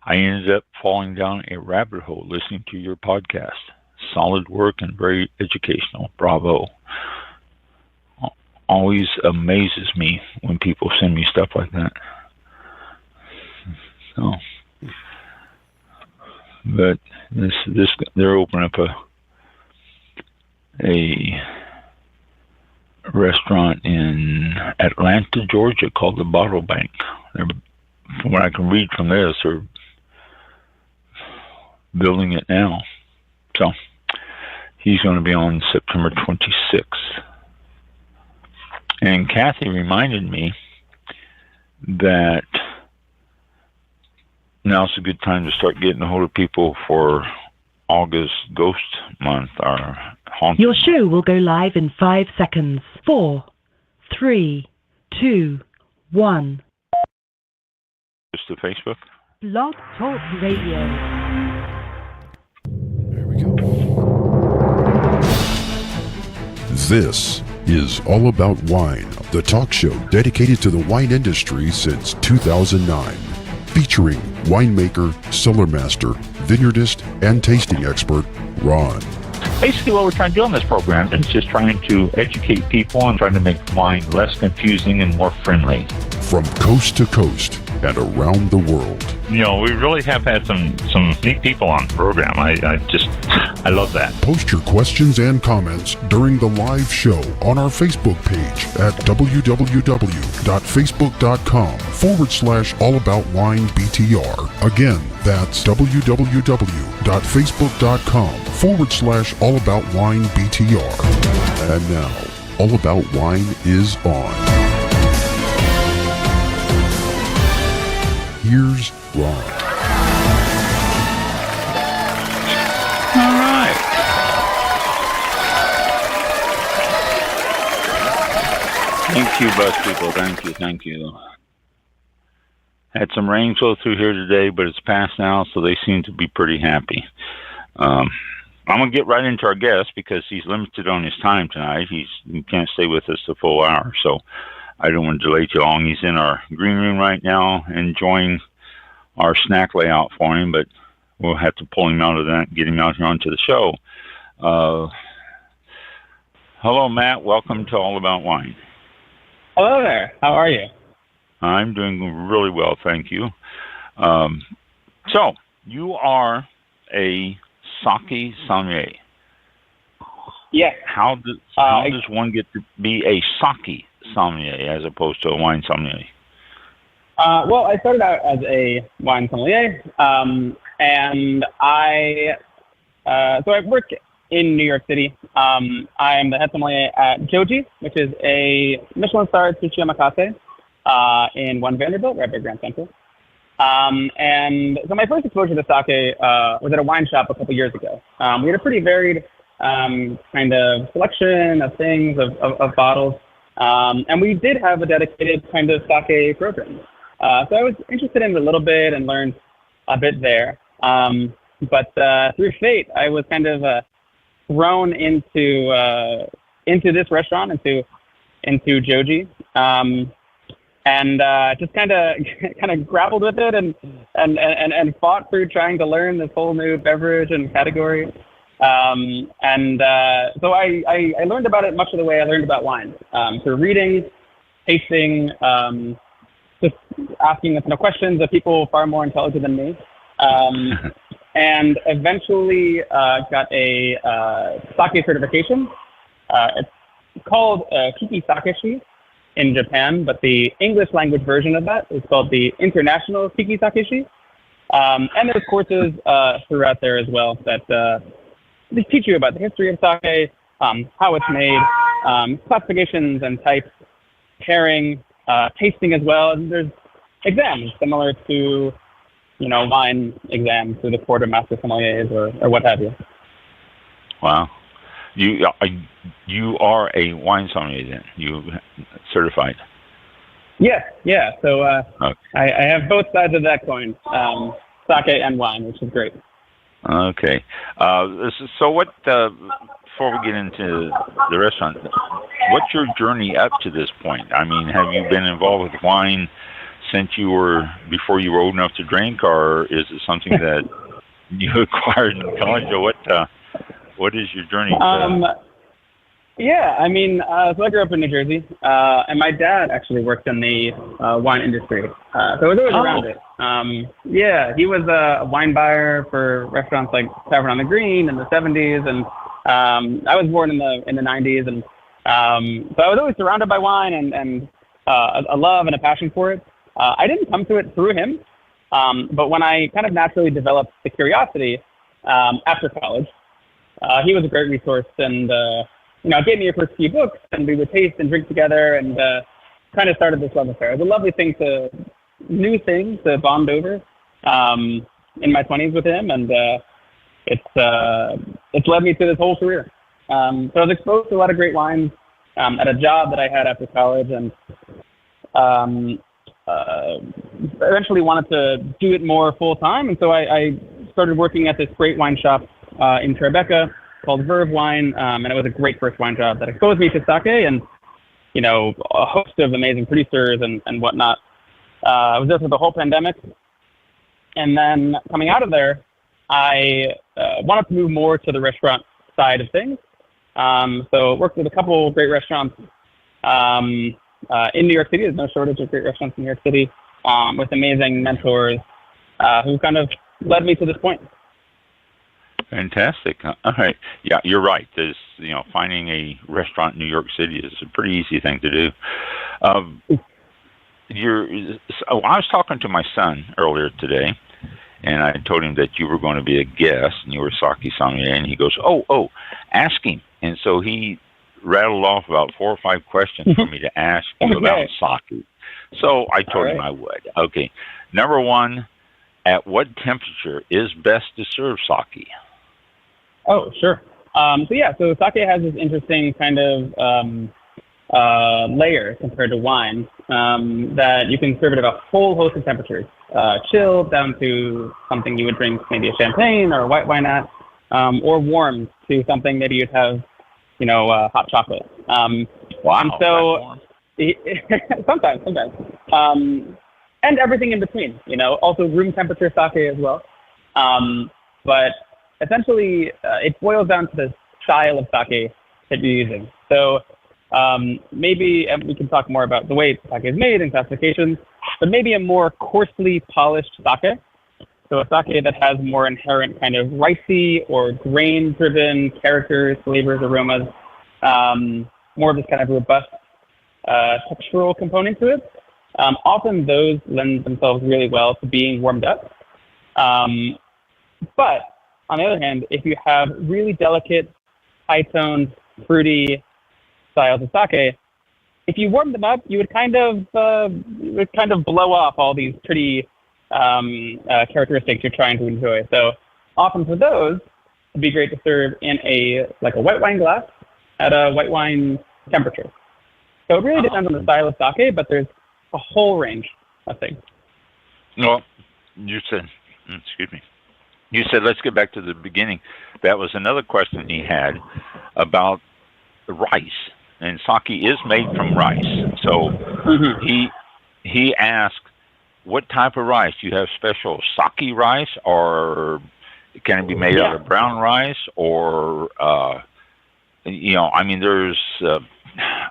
I ended up falling down a rabbit hole listening to your podcast. Solid work and very educational. Bravo. Always amazes me when people send me stuff like that. So, but this they're opening up a restaurant in Atlanta, Georgia, called the Bottle Bank. From what I can read from this, they're building it now. So he's going to be on September 26th. And Kathy reminded me that now's a good time to start getting a hold of people for August Ghost Month, our haunted. Your show will go live in 5 seconds. 4, 3, 2, 1. Just to Facebook? Blog Talk Radio. There we go. This is All About Wine, the talk show dedicated to the wine industry since 2009. Featuring winemaker, cellar master, vineyardist, and tasting expert, Ron. Basically what we're trying to do on this program is just trying to educate people and trying to make wine less confusing and more friendly. From coast to coast and around the world. You know, we really have had some neat people on the program. I love that. Post your questions and comments during the live show on our Facebook page at www.facebook.com/allaboutwinebtr. Again, that's www.facebook.com/allaboutwinebtr. And now, All About Wine is on. Here's Ron. All right. Thank you, bus people. Thank you. Had some rain go through here today, but it's past now, so they seem to be pretty happy. I'm going to get right into our guest because he's limited on his time tonight. He can't stay with us the full hour, so I don't want to delay too long. He's in our green room right now, enjoying our snack layout for him, but we'll have to pull him out of that and get him out here onto the show. Hello, Matt. Welcome to All About Wine. Hello there. How are you? I'm doing really well, thank you. So, you are a sake sommelier. Yes. How does one get to be a sake sommelier as opposed to a wine sommelier? Well, I started out as a wine sommelier, and I work in New York City. I am the head sommelier at Joji, which is a Michelin-starred sushi omakase in One Vanderbilt, right by Grand Central. And so my first exposure to sake was at a wine shop a couple years ago. We had a pretty varied kind of selection of things, of bottles, and we did have a dedicated kind of sake program. So I was interested in it a little bit and learned a bit there. But through fate, I was kind of thrown into this restaurant, into Joji, and just kind of grappled with it and fought through trying to learn this whole new beverage and category. So I learned about it much of the way I learned about wine, through reading, tasting, just asking questions of people far more intelligent than me, and eventually got a sake certification. It's called Kiki Sakeshi in Japan, but the English language version of that is called the International Kiki Sakeshi. And there's courses throughout there as well that they teach you about the history of sake, how it's made, classifications and types, pairing, tasting as well. And there's exams similar to, wine exams through the Court of Master Sommeliers or what have you. Wow. You are a wine sommelier then? You certified? Yeah. So okay. I have both sides of that coin, sake and wine, which is great. Okay. So what, before we get into the restaurant, what's your journey up to this point? I mean, have you been involved with wine since you were before you were old enough to drink, or is it something that you acquired in college, or what is your journey? Yeah, I mean, so I grew up in New Jersey, and my dad actually worked in the wine industry, so I was always around it. Yeah, he was a wine buyer for restaurants like Tavern on the Green in the 70s, and I was born in the 90s, and so I was always surrounded by wine and a love and a passion for it. I didn't come to it through him, but when I kind of naturally developed the curiosity after college, he was a great resource, and gave me a first few books, and we would taste and drink together, and kind of started this love affair. It was a lovely thing new thing to bond over in my 20s with him, and it's led me to this whole career. So I was exposed to a lot of great wines at a job that I had after college, and eventually wanted to do it more full time, and so I started working at this great wine shop in Tribeca called Verve Wine, and it was a great first wine job that exposed me to sake and, a host of amazing producers and whatnot. I was there for the whole pandemic, and then coming out of there, I wanted to move more to the restaurant side of things. So worked with a couple of great restaurants in New York City. There's no shortage of great restaurants in New York City with amazing mentors who kind of led me to this point. Fantastic. All right. Yeah, you're right. There's, finding a restaurant in New York City is a pretty easy thing to do. I was talking to my son earlier today, and I told him that you were going to be a guest, and you were sake sommelier, and he goes, oh, ask him. And so he rattled off about 4 or 5 questions for me to ask you about sake. So I told him I would. Okay. Number 1, at what temperature is best to serve sake? Oh, sure. So sake has this interesting kind of layer compared to wine that you can serve it at a whole host of temperatures, chilled down to something you would drink maybe a champagne or a white wine at, or warmed to something maybe you'd have, hot chocolate. Wow. And so sometimes, and everything in between, also room temperature sake as well. But essentially, it boils down to the style of sake that you're using. So maybe we can talk more about the way sake is made and classifications, but maybe a more coarsely polished sake. So a sake that has more inherent kind of ricey or grain-driven characters, flavors, aromas, more of this kind of robust textural component to it. Often those lend themselves really well to being warmed up. But on the other hand, if you have really delicate, high-toned, fruity styles of sake, if you warm them up, you would kind of blow off all these pretty characteristics you're trying to enjoy. So often for those, it'd be great to serve in a white wine glass at a white wine temperature. So it really depends on the style of sake, but there's a whole range of things. Well, you said, let's get back to the beginning. That was another question he had about rice. And sake is made from rice. So he asked, what type of rice? Do you have special sake rice, or can it be made out of brown rice? Or, there's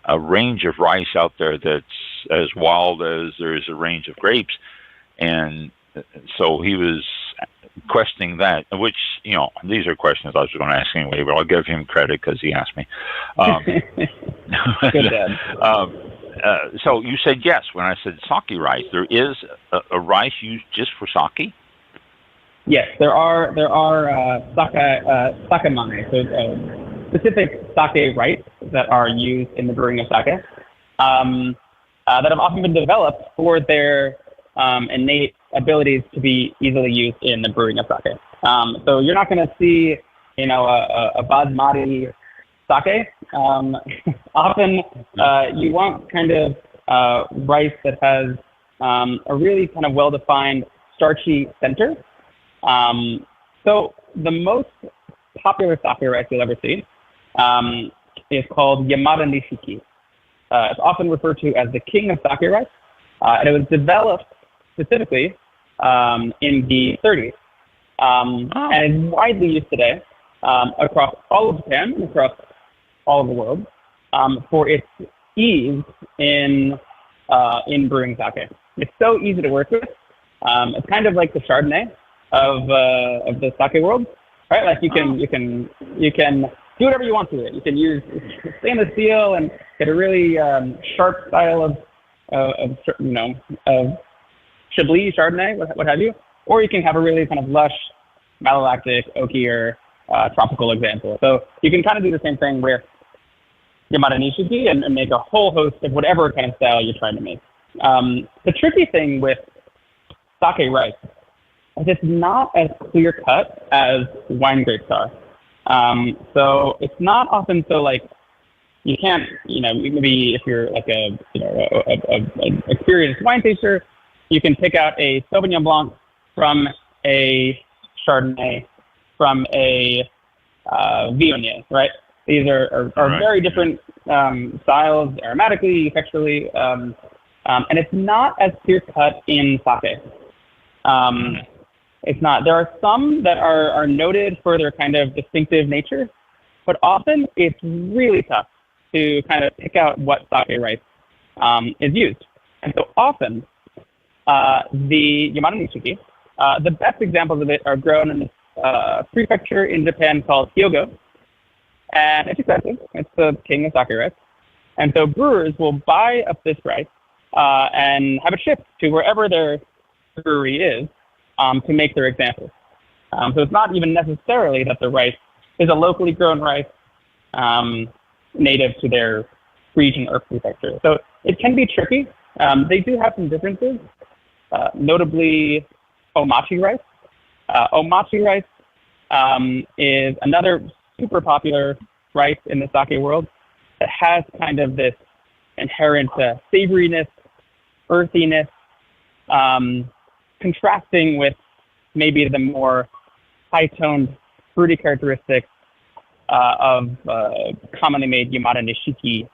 a range of rice out there that's as wild as there is a range of grapes. And so he was questioning that, which, these are questions I was going to ask anyway, but I'll give him credit because he asked me. Good dad. So you said yes when I said sake rice. There is a rice used just for sake? Yes, there are sakemane, so specific sake rice that are used in the brewing of sake that have often been developed for their innate abilities to be easily used in the brewing of sake. So you're not going to see, a basmati sake. Often you want kind of rice that has a really kind of well-defined starchy center. So the most popular sake rice you'll ever see is called Yamada Nishiki. It's often referred to as the king of sake rice. And it was developed specifically in the 30s. And it's widely used today across all of Japan and across all of the world for its ease in brewing sake. It's so easy to work with. It's kind of like the Chardonnay of the sake world, right? Like you can do whatever you want to it. You can use stainless steel and get a really sharp style of Chablis Chardonnay, what have you, or you can have a really kind of lush, malolactic, oaky, or tropical example. So you can kind of do the same thing with Yamada Nishiki and make a whole host of whatever kind of style you're trying to make. The tricky thing with sake rice is it's not as clear cut as wine grapes are. So it's not often so like you can't, maybe if you're like an experienced wine taster, you can pick out a Sauvignon Blanc from a Chardonnay, from a Viognier, right? These are right. Very different styles, aromatically, texturally, and it's not as clear cut in sake. It's not. There are some that are noted for their kind of distinctive nature, but often it's really tough to kind of pick out what sake rice is used. And so often, the Yamada Nishiki, the best examples of it are grown in this prefecture in Japan called Hyogo. And it's expensive. It's the king of sake rice. And so brewers will buy up this rice and have it shipped to wherever their brewery is to make their examples. So it's not even necessarily that the rice is a locally grown rice native to their region or prefecture. So it can be tricky. They do have some differences, notably omachi rice. Omachi rice is another super popular rice in the sake world that has kind of this inherent savoriness, earthiness, contrasting with maybe the more high-toned, fruity characteristics of commonly made Yamada Nishiki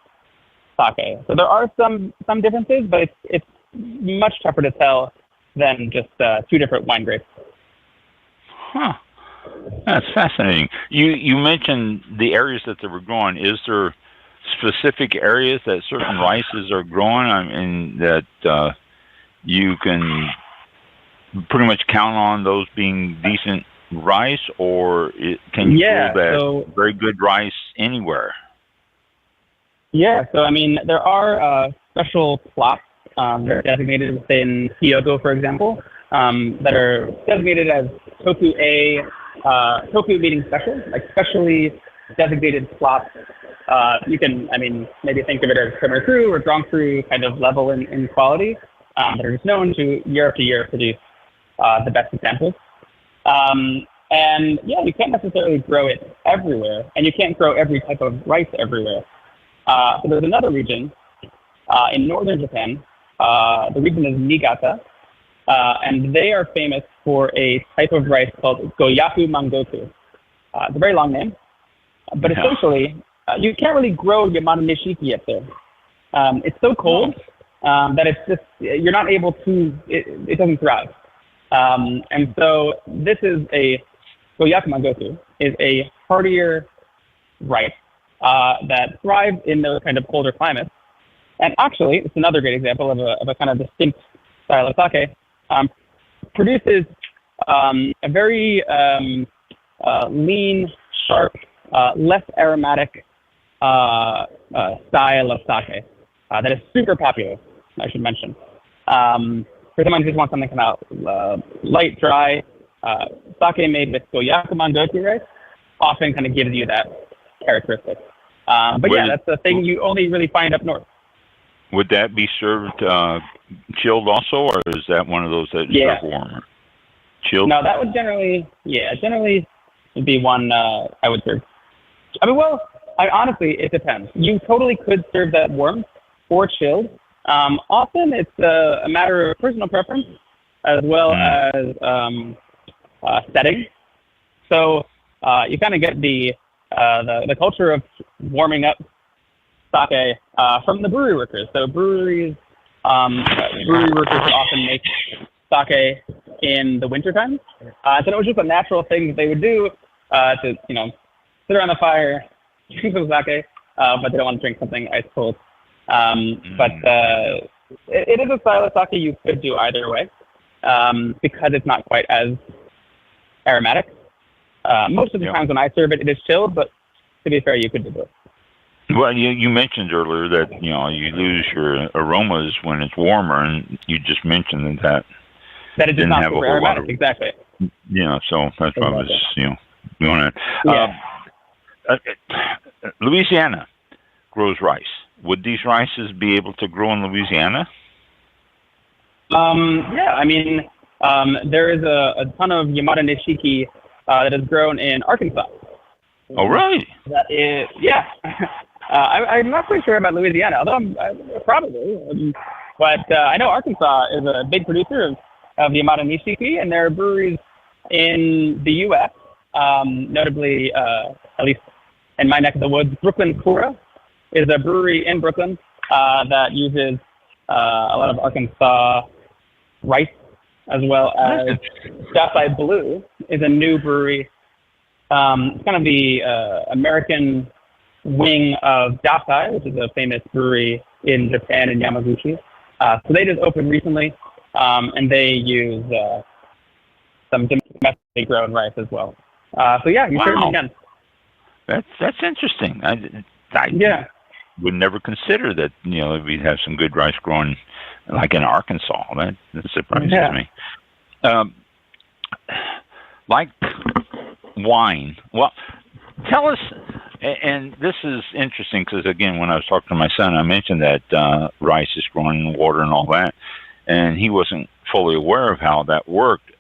sake. So there are some differences, but it's much tougher to tell than just two different wine grapes. Huh. That's fascinating. You mentioned the areas that they were growing. Is there specific areas that certain rices are growing? I mean, that you can pretty much count on those being decent rice, or can you grow that very good rice anywhere? Yeah, so I mean, there are special plots that are designated within Hyogo, for example, that are designated as Toku A, Toku meaning special, like specially designated plots. You can, maybe think of it as Premier Cru or Grand Cru kind of level in quality that are just known to year after year produce the best examples. And yeah, you can't necessarily grow it everywhere, and you can't grow every type of rice everywhere. So there's another region in northern Japan. The region is Niigata, and they are famous for a type of rice called Goyaku Mangoku. It's a very long name, but essentially, you can't really grow Yamada Nishiki up there. It's so cold that it's just, you're not able to, it doesn't thrive. And so this is Goyaku Mangoku is a hardier rice that thrives in those kind of colder climates. And actually, it's another great example of a kind of distinct style of sake. Produces a very lean, sharp, less aromatic style of sake that is super popular, I should mention. For someone who just wants something kind of light, dry, sake made with Goyaku Mangoku rice often kind of gives you that characteristic. But yeah, that's the thing you only really find up north. Would that be served chilled also, or is that one of those that is served warmer? Chilled? No, that would generally be one I would serve. Honestly, it depends. You totally could serve that warm or chilled. Often it's a matter of personal preference as well as setting. So you kind of get the culture of warming up sake from the brewery workers. So breweries brewery workers would often make sake in the wintertime. So it was just a natural thing that they would do to, sit around the fire, drink some sake, but they don't want to drink something ice cold. But it is a style of sake you could do either way because it's not quite as aromatic. Most of the times when I serve it, it is chilled, but to be fair, you could do both. Well, you mentioned earlier that, you lose your aromas when it's warmer, and you just mentioned that it didn't have a whole aromatic, lot of... Exactly. So that's why I was, doing it. Louisiana grows rice. Would these rices be able to grow in Louisiana? Yeah, I mean, there is a ton of Yamada Nishiki that is grown in Arkansas. Oh, really? That is, yeah. I'm not quite sure about Louisiana, although probably. But I know Arkansas is a big producer of Yamada Nishiki, and there are breweries in the U.S., notably, at least in my neck of the woods, Brooklyn Kura is a brewery in Brooklyn that uses a lot of Arkansas rice, as well as Dasai Blue is a new brewery. It's kind of the American wing of Dasai, which is a famous brewery in Japan and Yamaguchi. So they just opened recently, and they use some domestically grown rice as well. So yeah, you certainly can. That's interesting. I would never consider that, we'd have some good rice growing like in Arkansas. That surprises me. Like wine. Well, tell us, and this is interesting because, again, when I was talking to my son, I mentioned that rice is growing in water and all that, and he wasn't fully aware of how that worked.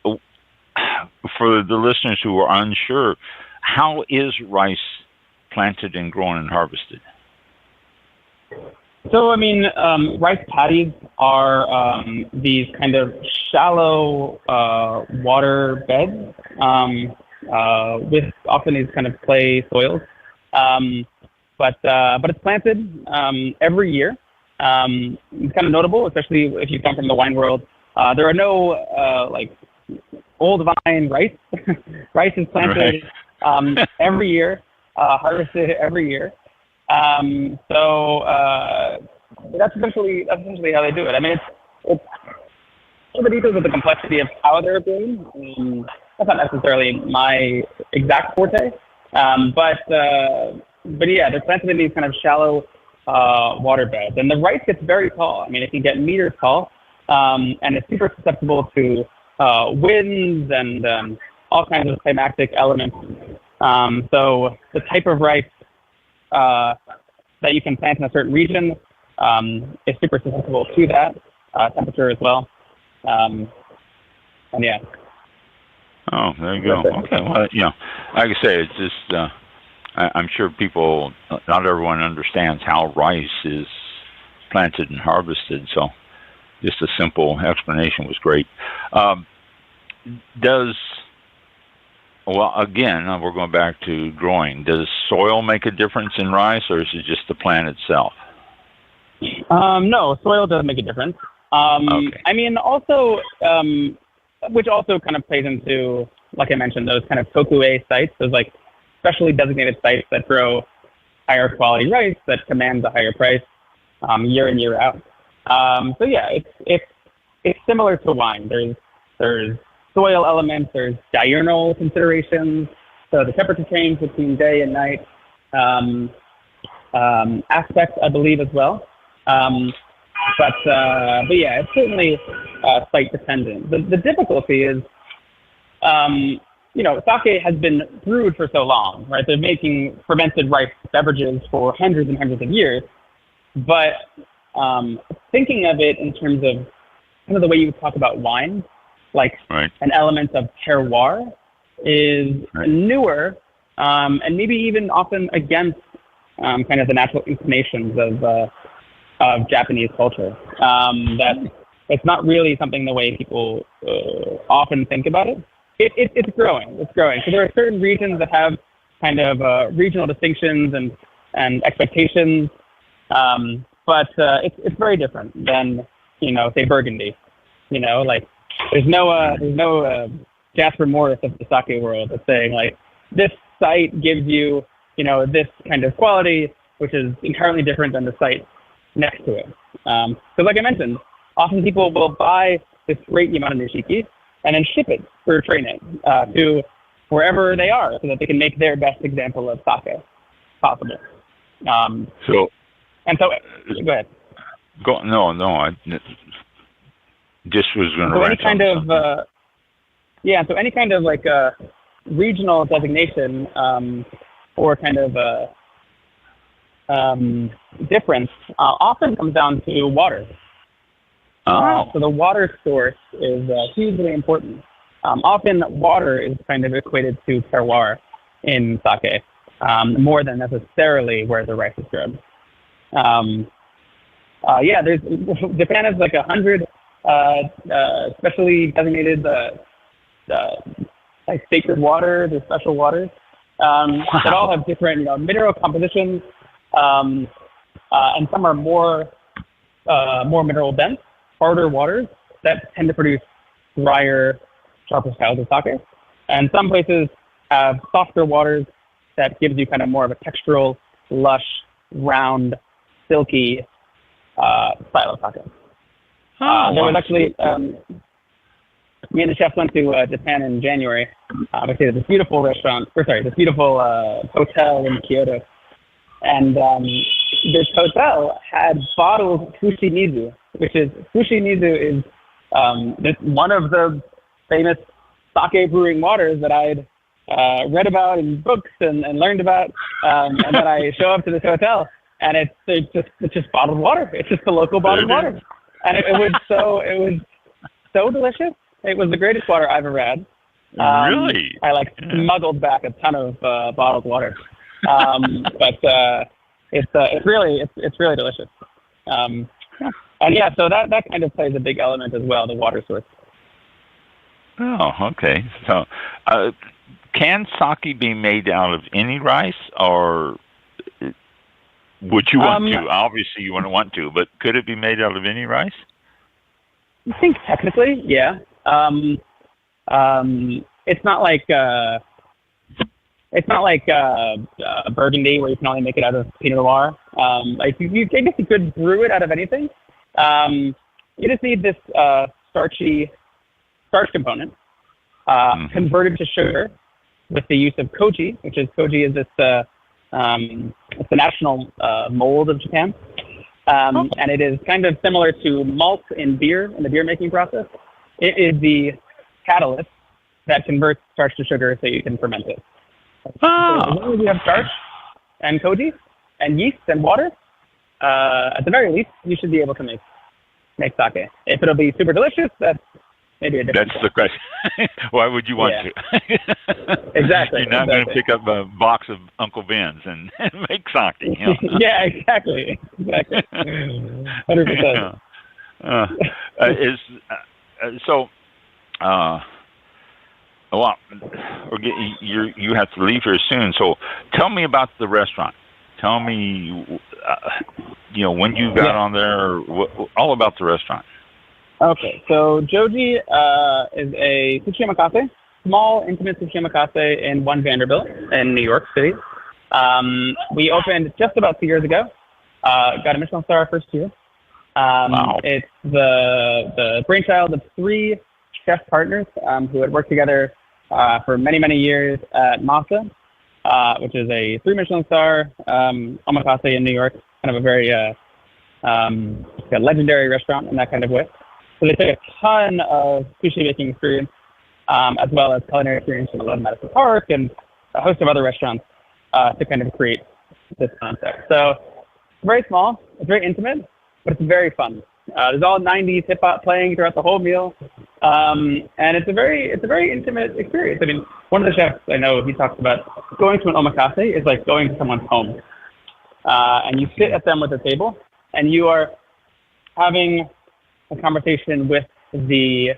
For the listeners who are unsure, how is rice planted and grown and harvested? So, I mean, rice paddies are these kind of shallow water beds with often these kind of clay soils. But it's planted every year. It's kind of notable, especially if you come from the wine world. There are no old vine rice. Rice is planted every year, harvested every year. So that's essentially how they do it. I mean, it's all the details of the complexity of how they're grown. That's not necessarily my exact forte, but yeah, they're planted in these kind of shallow water beds, and the rice gets very tall. I mean, it can get meters tall, and it's super susceptible to winds and all kinds of climatic elements. So the type of rice that you can plant in a certain region is super susceptible to that temperature as well. And yeah. Oh, there you go. Okay. Well, like I say, it's just I'm sure people, not everyone understands how rice is planted and harvested. So just a simple explanation was great. Well, again, we're going back to growing. Does soil make a difference in rice, or is it just the plant itself? No, soil does make a difference. Okay. I mean, also, which also kind of plays into, like I mentioned, those kind of Tokue sites, those like specially designated sites that grow higher quality rice that commands a higher price year in, year out. So yeah, it's similar to wine. There's soil elements, there's diurnal considerations, so the temperature change between day and night aspects, I believe, as well. But yeah, it's certainly site dependent. The difficulty is, sake has been brewed for so long, right? They're making fermented rice beverages for hundreds and hundreds of years. But thinking of it in terms of kind of the way you would talk about wine, like an element of terroir, is newer and maybe even often against kind of the natural inclinations of Japanese culture. That it's not really something the way people often think about it. It's growing. It's growing. So there are certain regions that have kind of regional distinctions and expectations, but it's very different than say Burgundy. Like there's no Jasper Morris of the sake world that's saying like this site gives you this kind of quality, which is entirely different than the site next to it. So like I mentioned, often people will buy this great amount of nishiki and then ship it for training to wherever they are so that they can make their best example of sake possible. So go ahead. I just was going to. So any kind of like regional designation or kind of difference often comes down to water. So the water source is hugely important. Often water is kind of equated to terroir in sake, more than necessarily where the rice is grown. Japan has like 100 specially designated like sacred waters or special waters that all have different mineral compositions, and some are more mineral dense, harder waters that tend to produce drier, sharper styles of sake. And some places have softer waters that gives you kind of more of a textural, lush, round, silky style of sake. There was actually, me and the chef went to Japan in January. We stayed at this beautiful hotel in Kyoto. And this hotel had bottled fushimizu, which is one of the famous sake brewing waters that I'd read about in books and learned about. And then I show up to this hotel, and it's just bottled water. It's just the local bottled water, and it was so delicious. It was the greatest water I've ever had. Really? I smuggled back a ton of bottled water, but it's really delicious. And yeah, so that kind of plays a big element as well, the water source. Oh, okay. So, can sake be made out of any rice, or would you want to? Obviously, you wouldn't want to, but could it be made out of any rice? I think technically, yeah. It's not like Burgundy where you can only make it out of Pinot Noir. I guess you could brew it out of anything. You just need this starch component converted to sugar with the use of koji, which is this it's the national mold of Japan, and it is kind of similar to malt in beer in the beer making process. It is the catalyst that converts starch to sugar so you can ferment it. So as long as you have starch and koji and yeast and water, at the very least, you should be able to make sake. If it'll be super delicious, that's maybe a different That's the question. Why would you want to? Exactly. You're not going to pick up a box of Uncle Ben's and make sake. Yeah, exactly. 100%. You have to leave here soon. So tell me about the restaurant. Tell me, when you got on there, all about the restaurant. Okay, so Joji is a sushi omakase, small, intimate sushi omakase in One Vanderbilt in New York City. We opened just about 2 years ago. Got a Michelin star first year. Wow. It's the brainchild of 3 chef partners who had worked together for many, many years at Masa, which is a 3 Michelin star omakase in New York, kind of a very a legendary restaurant in that kind of way. So they took a ton of sushi making experience, as well as culinary experience in Madison Park and a host of other restaurants to kind of create this concept. So it's very small, it's very intimate, but it's very fun. There's all 90s hip hop playing throughout the whole meal, and it's a very intimate experience. I mean, one of the chefs I know, he talks about going to an omakase is like going to someone's home, and you sit at them with a table, and you are having a conversation with the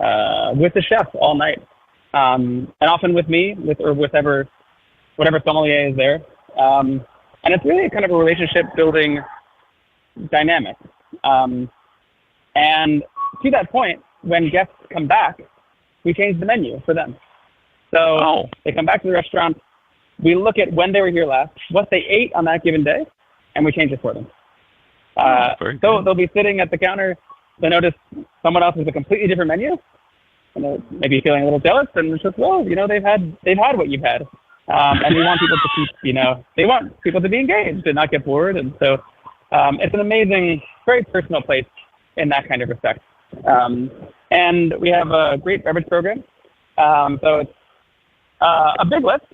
chef all night, and often with me, or whatever sommelier is there, and it's really kind of a relationship building dynamic. And to that point, when guests come back, we change the menu for them. So they come back to the restaurant, we look at when they were here last, what they ate on that given day, and we change it for them. So they'll be sitting at the counter, they notice someone else has a completely different menu, and they're maybe feeling a little jealous, and it's just, well, they've had what you've had. And we want people to keep, they want people to be engaged and not get bored. And so it's an amazing, very personal place in that kind of respect. And we have a great beverage program. So it's a big list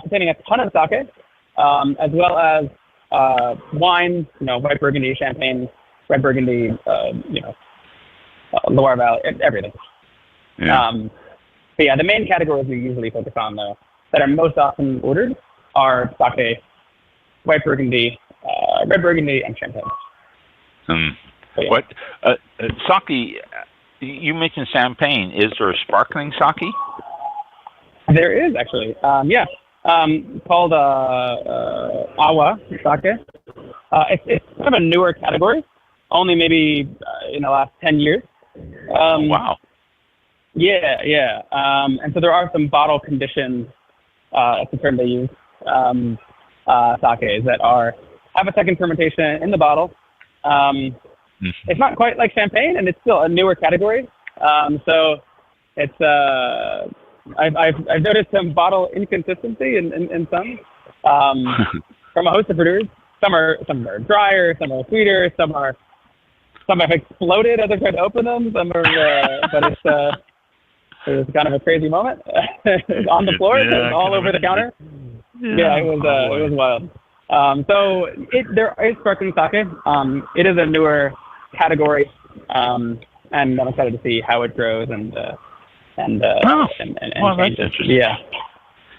containing a ton of sake, as well as wine, white Burgundy, Champagne, red Burgundy, Loire Valley, everything. Yeah. But yeah, the main categories we usually focus on, though, that are most often ordered are sake, white Burgundy, red Burgundy, and Champagne. Yeah. What sake? You mentioned Champagne. Is there a sparkling sake? There is actually. Called Awa sake. It's kind of a newer category, only maybe in the last 10 years. Wow. Yeah. And so there are some bottle conditions, that's the term they use, sakes that have a second fermentation in the bottle. It's not quite like Champagne, and it's still a newer category. So it's I've noticed some bottle inconsistency in some from a host of brewers. Some are drier, some are sweeter, some have exploded as I tried to open them. Some are, but it's kind of a crazy moment on the floor, all over the counter. Yeah, it was wild. So there is sparkling sake. It is a newer category, and I'm excited to see how it grows and that's interesting. Yeah.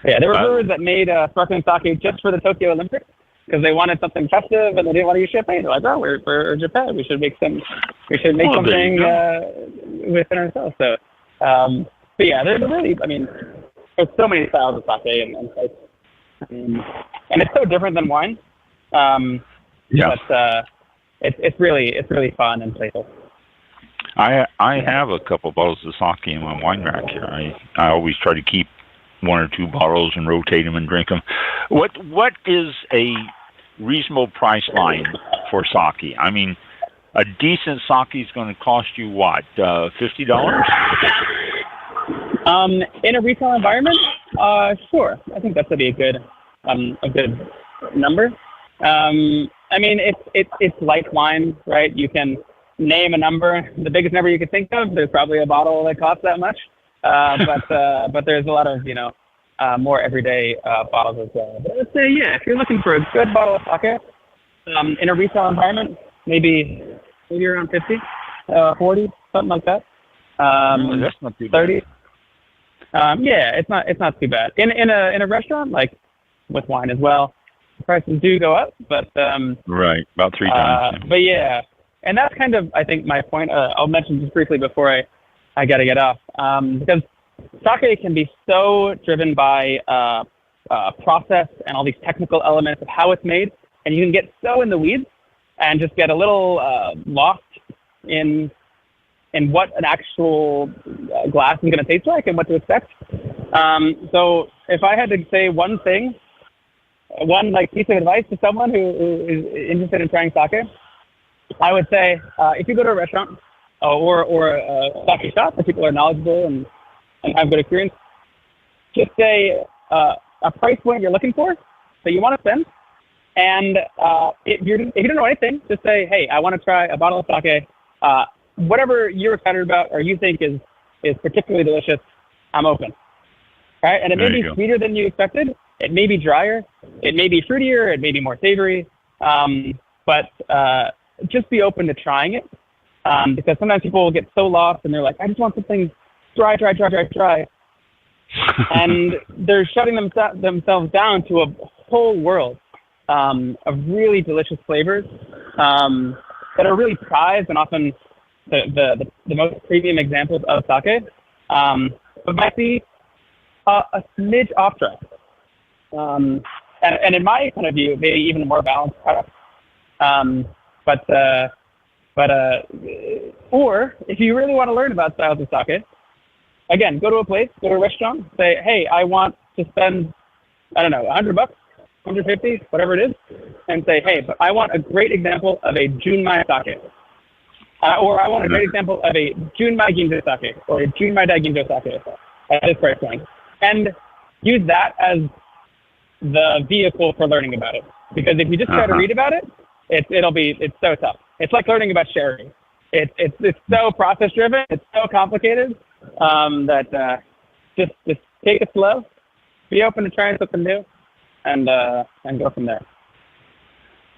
There were brewers that made sparkling sake just for the Tokyo Olympics because they wanted something festive and they didn't want to use champagne. They're like, oh, we're Japan. We should make something within ourselves. So, but yeah, there's so many styles of sake and it's so different than wine. But it's really fun and playful. I have a couple bottles of sake in my wine rack here. I always try to keep one or two bottles and rotate them and drink them. What is a reasonable price line for sake? I mean, a decent sake is going to cost you what, $50? In a retail environment, sure. I think that's a good number. It's like wine, right? You can name a number, the biggest number you could think of. There's probably a bottle that costs that much, but there's a lot of more everyday bottles as well. But let's say, if you're looking for a good bottle of sake in a retail environment, maybe around 50, 40, something like that. That's not too 30. Bad. It's not too bad. In a restaurant, like with wine as well, prices do go up, but right, about 3 times. But yeah. And that's kind of, I think, my point. I'll mention just briefly before I got to get off. Because sake can be so driven by process and all these technical elements of how it's made. And you can get so in the weeds and just get a little lost in what an actual glass is going to taste like and what to expect. So if I had to say one piece of advice to someone who is interested in trying sake, I would say if you go to a restaurant or a sake shop where people are knowledgeable and have good experience, just say a price point you're looking for that you want to spend. And if you don't know anything, just say, hey, I want to try a bottle of sake. Whatever you're excited about or you think is particularly delicious, I'm open. All right? And it may be sweeter than you expected. It may be drier. It may be fruitier. It may be more savory. But just be open to trying it, because sometimes people will get so lost and they're like, I just want something dry. And they're shutting themselves down to a whole world of really delicious flavors that are really prized and often the most premium examples of sake, but might be a smidge off track. And in my kind of view, maybe even a more balanced product. But But or if you really want to learn about styles of sake, again, go to a place, go to a restaurant, say, hey, I want to spend, I don't know, $100, 150, whatever it is, and say, hey, but I want a great example of a Junmai sake. Or I want a great example of a Junmai Ginjo sake or a Junmai Daiginjo sake at this price point. And use that as the vehicle for learning about it. Because if you just try to read about it, it's so tough. It's like learning about sherry. It's so process driven. It's so complicated that just take it slow, be open to trying something new, and go from there.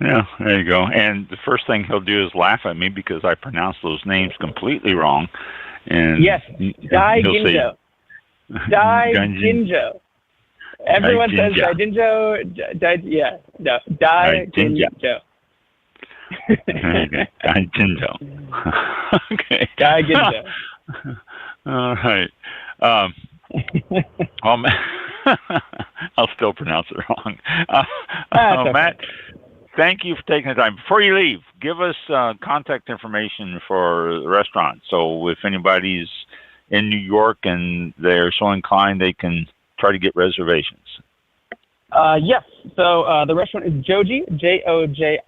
Yeah, there you go. And the first thing he'll do is laugh at me because I pronounce those names completely wrong. And yes, Daiginjo. Daiginjo. Everyone says Daiginjo. Daiginjo. Daiginjo. Okay. Daiginjo. All right. I'll still pronounce it wrong. Matt, thank you for taking the time. Before you leave, give us contact information for the restaurant. So if anybody's in New York and they're so inclined, they can try to get reservations. Yes. So the restaurant is Joji, Joji.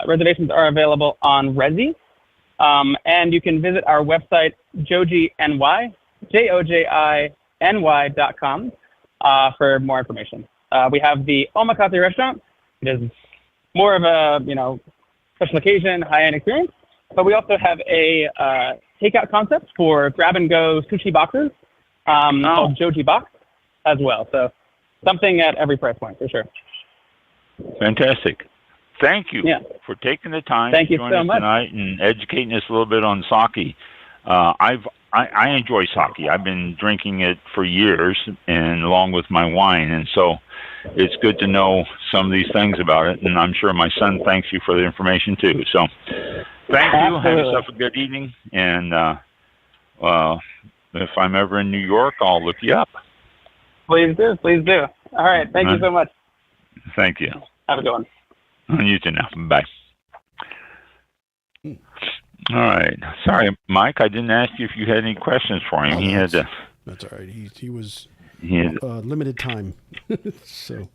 Reservations are available on Resy. And you can visit our website, JojiNY, JojiNY.com, for more information. We have the Omakase restaurant. It is more of a, special occasion, high-end experience. But we also have a takeout concept for grab-and-go sushi boxes called Joji Box as well. So something at every price point, for sure. Fantastic. Thank you for taking the time to join us tonight and educating us a little bit on sake. I enjoy sake. I've been drinking it for years, and along with my wine, and so it's good to know some of these things about it. And I'm sure my son thanks you for the information too. So, thank you. Have yourself a good evening. And if I'm ever in New York, I'll look you up. Please do. Please do. All right. Thank you so much. Thank you. Have a good one. You too now. Bye. All right. Sorry, Mike, I didn't ask you if you had any questions for him. That's all right. He was had limited time. So.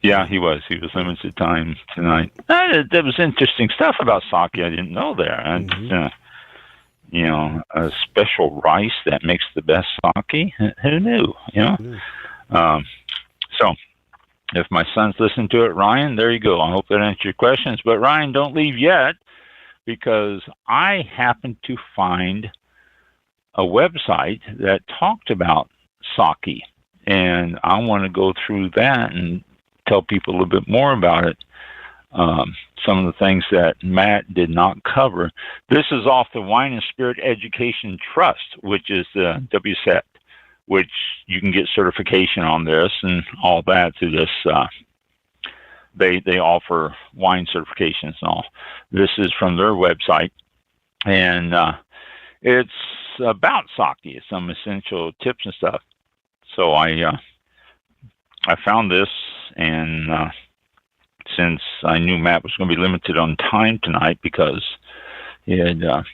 Yeah, he was. He was limited time tonight. There was interesting stuff about sake I didn't know there. A special rice that makes the best sake. Who knew? So, if my son's listening to it, Ryan, there you go. I hope that answered your questions. But Ryan, don't leave yet, because I happened to find a website that talked about sake, and I want to go through that and tell people a little bit more about it. Some of the things that Matt did not cover. This is off the Wine and Spirit Education Trust, which is the WSET, which you can get certification on this and all that through this. They offer wine certifications and all. This is from their website, and it's about sake, some essential tips and stuff. So I found this, and since I knew Matt was going to be limited on time tonight because he had an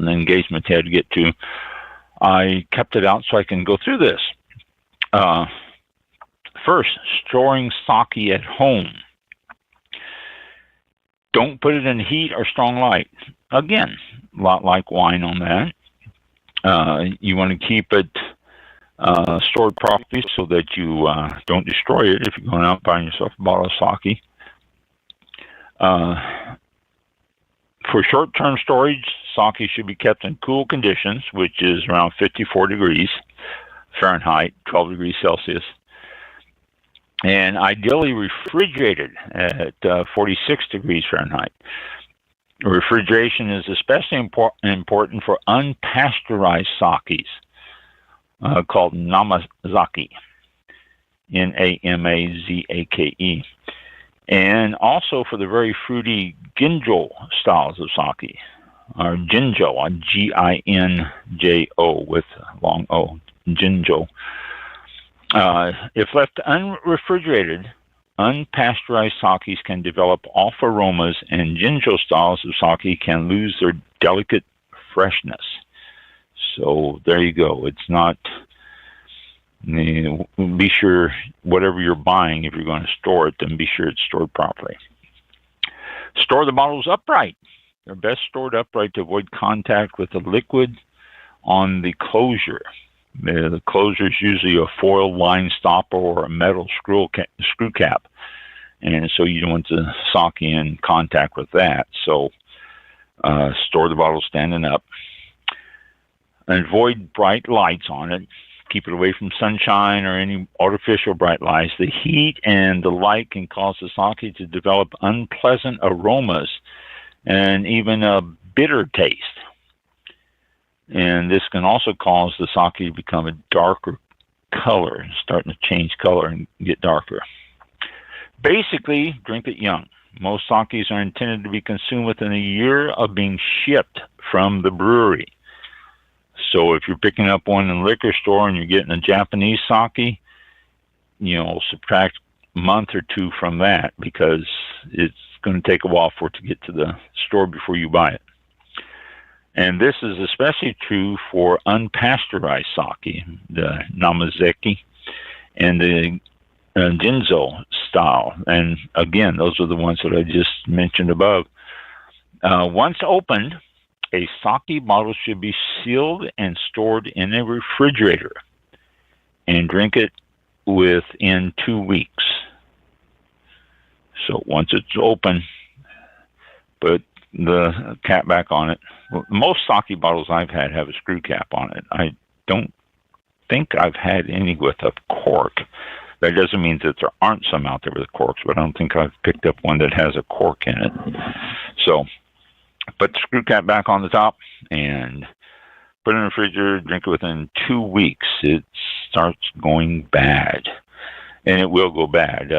engagement he had to get to, I kept it out so I can go through this. First, storing sake at home. Don't put it in heat or strong light. Again, a lot like wine on that. You want to keep it stored properly so that you don't destroy it if you're going out buying yourself a bottle of sake. For short-term storage, sake should be kept in cool conditions, which is around 54 degrees Fahrenheit, 12 degrees Celsius, and ideally refrigerated at 46 degrees Fahrenheit. Refrigeration is especially important for unpasteurized sakes, called namazake, Namazake, and also for the very fruity ginjo styles of sake, or ginjo, Ginjo with long O, ginjo. If left unrefrigerated, unpasteurized sakes can develop off aromas, and Jinzhou styles of sake can lose their delicate freshness. So there you go. It's not. Be sure whatever you're buying, if you're going to store it, then be sure it's stored properly. Store the bottles upright. They're best stored upright to avoid contact with the liquid on the closure. The closure is usually a foil line stopper or a metal screw cap, and so you don't want the sake in contact with that. So store the bottle standing up. And avoid bright lights on it. Keep it away from sunshine or any artificial bright lights. The heat and the light can cause the sake to develop unpleasant aromas and even a bitter taste. And this can also cause the sake to become a darker color, starting to change color and get darker. Basically, drink it young. Most sakes are intended to be consumed within a year of being shipped from the brewery. So if you're picking up one in the liquor store and you're getting a Japanese sake, subtract a month or two from that, because it's going to take a while for it to get to the store before you buy it. And this is especially true for unpasteurized sake, the Namazaki and the Jinzhou style. And again, those are the ones that I just mentioned above. Once opened, a sake bottle should be sealed and stored in a refrigerator, and drink it within 2 weeks. So once it's open, put the cap back on it. Most sake bottles I've had have a screw cap on it. I don't think I've had any with a cork. That doesn't mean that there aren't some out there with corks, but I don't think I've picked up one that has a cork in it. So put the screw cap back on the top and put it in the refrigerator. Drink it within 2 weeks. It starts going bad, and it will go bad.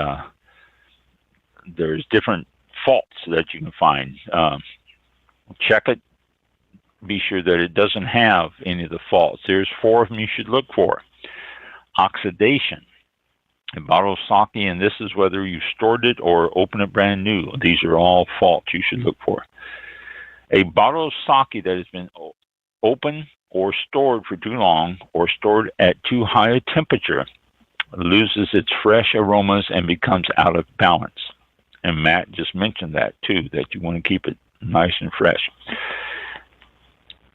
There's different faults that you can find. Check it. Be sure that it doesn't have any of the faults. There's 4 of them you should look for. Oxidation. A bottle of sake, and this is whether you stored it or opened it brand new. These are all faults you should look for. A bottle of sake that has been open or stored for too long or stored at too high a temperature loses its fresh aromas and becomes out of balance. And Matt just mentioned that too, that you want to keep it nice and fresh.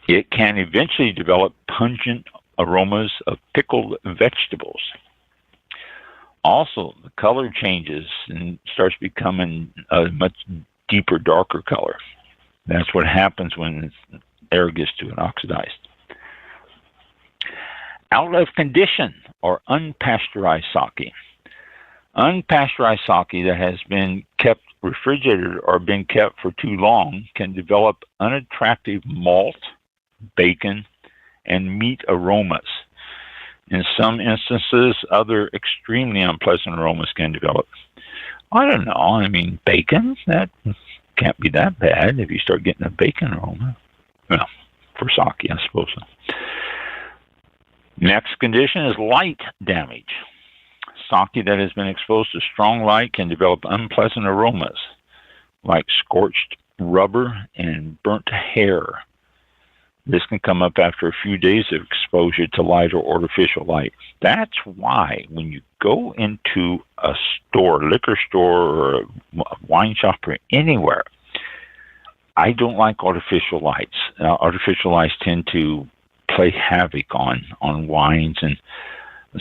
It can eventually develop pungent aromas of pickled vegetables. Also, the color changes and starts becoming a much deeper, darker color. That's what happens when air gets to it, oxidized. Out of condition or unpasteurized sake. Unpasteurized sake that has been kept refrigerated or been kept for too long can develop unattractive malt, bacon, and meat aromas. In some instances, other extremely unpleasant aromas can develop. I don't know. I mean, bacon, that can't be that bad if you start getting a bacon aroma. Well, for sake, I suppose so. Next condition is light damage. Sake that has been exposed to strong light can develop unpleasant aromas like scorched rubber and burnt hair. This can come up after a few days of exposure to light or artificial light. That's why when you go into a store, liquor store, or a wine shop, or anywhere, I don't like artificial lights. Artificial lights tend to play havoc on wines and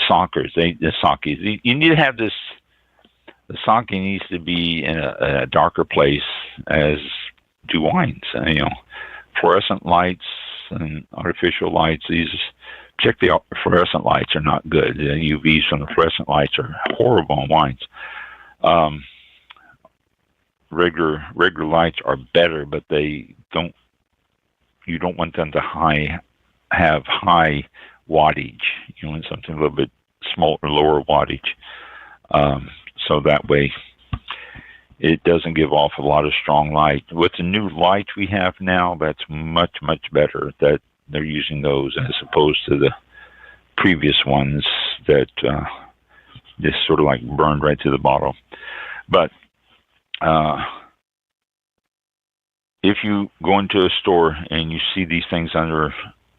sakes. You need to have this. The sake needs to be in a darker place, as do wines. Fluorescent lights and artificial lights, particularly fluorescent lights, are not good. The UVs from the fluorescent lights are horrible on wines. Regular lights are better, but you don't want them to have high wattage. You want something a little bit smaller, lower wattage. So that way it doesn't give off a lot of strong light. With the new lights we have now, that's much, much better that they're using those as opposed to the previous ones that just sort of like burned right to the bottle. But if you go into a store and you see these things under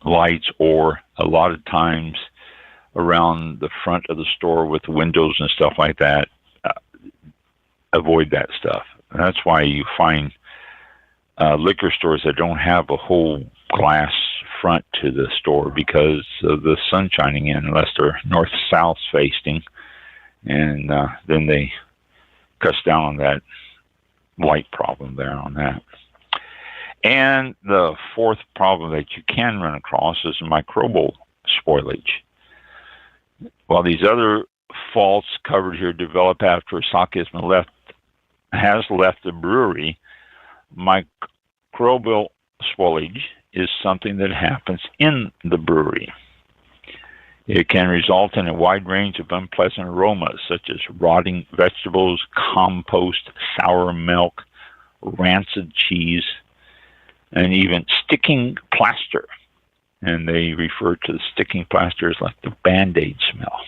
lights, or a lot of times around the front of the store with windows and stuff like that, avoid that stuff. And that's why you find liquor stores that don't have a whole glass front to the store, because of the sun shining in, unless they're north-south facing, and then they cut down on that light problem there on that. And the fourth problem that you can run across is microbial spoilage. While these other faults covered here develop after sake has left the brewery, microbial spoilage is something that happens in the brewery. It can result in a wide range of unpleasant aromas, such as rotting vegetables, compost, sour milk, rancid cheese, and even sticking plaster. And they refer to the sticking plaster as like the Band-Aid smell.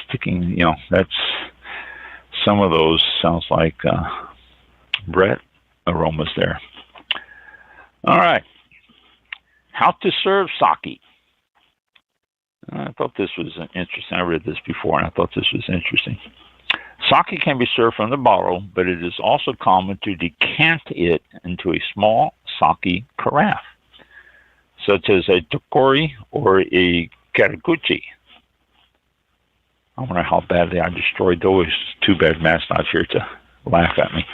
Sticking, that's, some of those sounds like Brett aromas there. All right. How to serve sake. I thought this was interesting. I read this before, and I thought this was interesting. Sake can be served from the bottle, but it is also common to decant it into a small sake carafe, such as a tokori or a karakuchi. I wonder how badly I destroyed those. Too bad Matt's not here to laugh at me.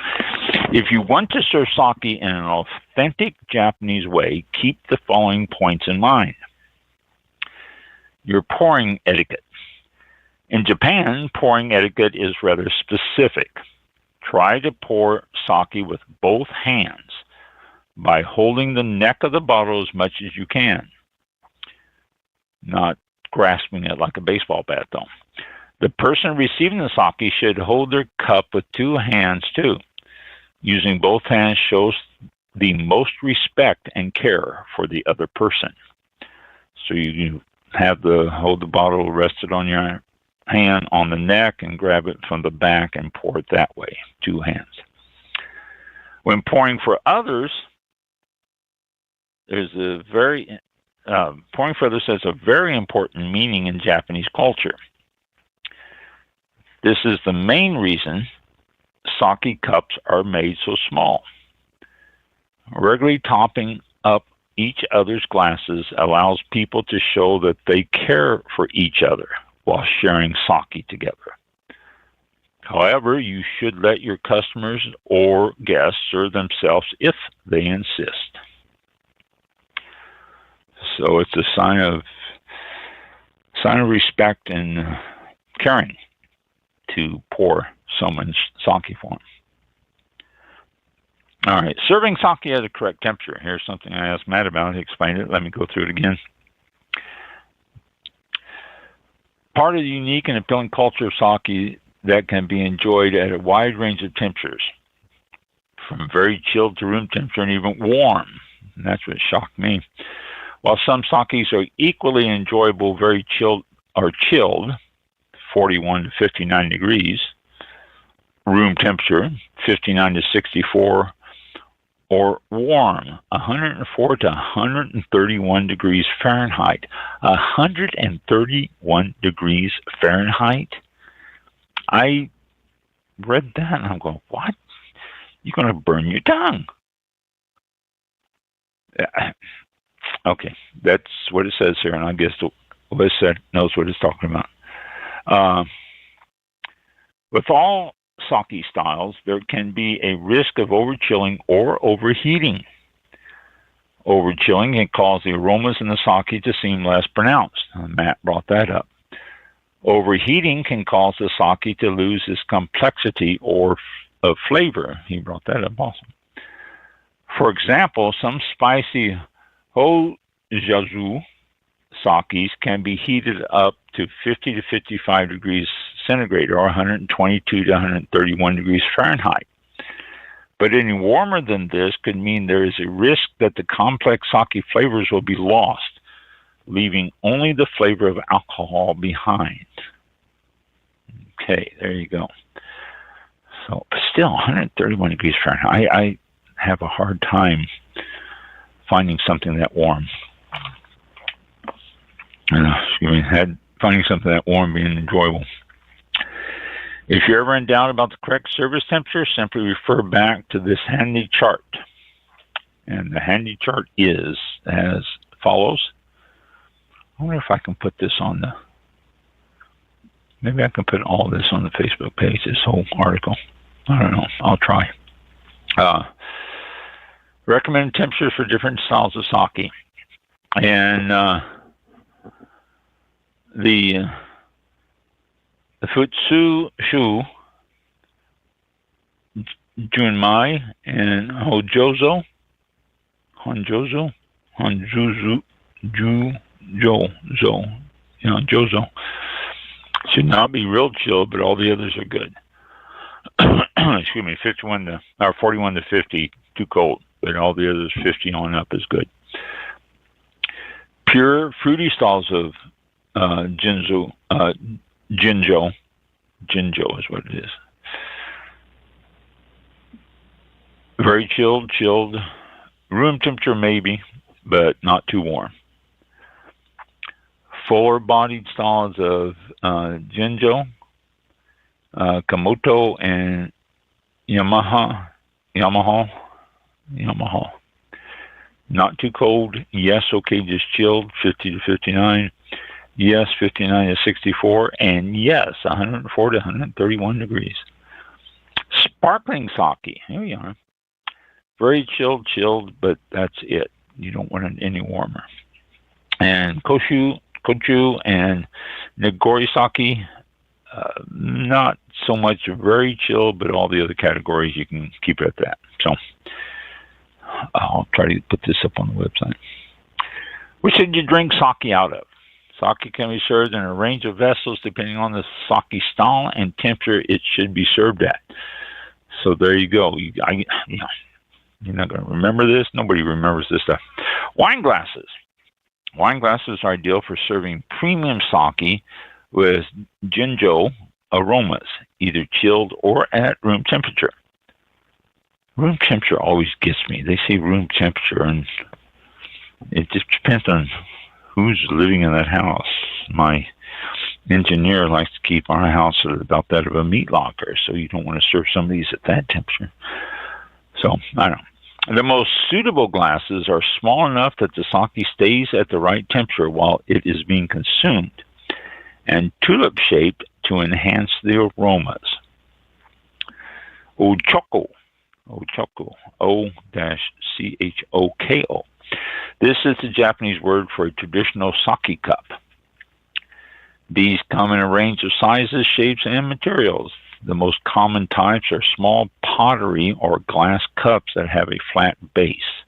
If you want to serve sake in an authentic Japanese way, keep the following points in mind. Your pouring etiquette. In Japan, pouring etiquette is rather specific. Try to pour sake with both hands by holding the neck of the bottle as much as you can. Not grasping it like a baseball bat, though. The person receiving the sake should hold their cup with two hands, too. Using both hands shows the most respect and care for the other person. So you have hold the bottle rested on your hand on the neck and grab it from the back and pour it that way, two hands. When pouring for others, pouring for others has a very important meaning in Japanese culture. This is the main reason sake cups are made so small. Regularly topping up each other's glasses allows people to show that they care for each other while sharing sake together. However, you should let your customers or guests serve themselves if they insist. So it's a sign of respect and caring to pour someone's sake for them. All right, serving sake at the correct temperature. Here's something I asked Matt about. He explained it. Let me go through it again. Part of the unique and appealing culture of sake that can be enjoyed at a wide range of temperatures, from very chilled to room temperature and even warm. And that's what shocked me. While some sakes are equally enjoyable, very chilled, 41 to 59 degrees, room temperature, 59 to 64, or warm, 104 to 131 degrees Fahrenheit. 131 degrees Fahrenheit? I read that and I'm going, what? You're going to burn your tongue. Okay, that's what it says here, and I guess the list knows what it's talking about. With all sake styles, there can be a risk of overchilling or overheating. Overchilling can cause the aromas in the sake to seem less pronounced. Matt brought that up. Overheating can cause the sake to lose its complexity or of flavor. He brought that up also. For example, some spicy hojiazu sakes can be heated up to 50 to 55 degrees centigrade, or 122 to 131 degrees Fahrenheit. But any warmer than this could mean there is a risk that the complex sake flavors will be lost, leaving only the flavor of alcohol behind. Okay, there you go. So, but still, 131 degrees Fahrenheit. I have a hard time finding something that warm. Finding something that warm being enjoyable. If you're ever in doubt about the correct service temperature, simply refer back to this handy chart. And the handy chart is as follows. I wonder if I can put this on the... Maybe I can put all this on the Facebook page, this whole article. I don't know. I'll try. Recommended temperatures for different styles of sake. And the Futsu Shu, Junmai, and Honjozo, Jozo. Should not be real chilled, but all the others are good. Excuse me, 41 to 50, too cold, but all the others 50 on up is good. Pure fruity styles of Jinjo is what it is. Very chilled, room temperature maybe, but not too warm. Fuller bodied styles of Jinjo, Kamoto, and Yamaha. Not too cold. Yes, okay, just chilled. 50 to 59. Yes, 59 to 64. And yes, 104 to 131 degrees. Sparkling sake. Here we are. Very chilled, but that's it. You don't want it any warmer. And Kochu and Nigori sake, not so much very chilled, but all the other categories you can keep it at that. So I'll try to put this up on the website. Which should you drink sake out of? Sake can be served in a range of vessels depending on the sake style and temperature it should be served at. So there you go. You're not going to remember this. Nobody remembers this stuff. Wine glasses. Wine glasses are ideal for serving premium sake with Jinjo aromas, either chilled or at room temperature. Room temperature always gets me. They say room temperature, and it just depends on who's living in that house. My engineer likes to keep our house at about that of a meat locker, so you don't want to serve some of these at that temperature. So, I don't know. The most suitable glasses are small enough that the sake stays at the right temperature while it is being consumed, and tulip-shaped to enhance the aromas. Ochoko, O-C-H-O-K-O. This is the Japanese word for a traditional sake cup. These come in a range of sizes, shapes, and materials. The most common types are small pottery or glass cups that have a flat base.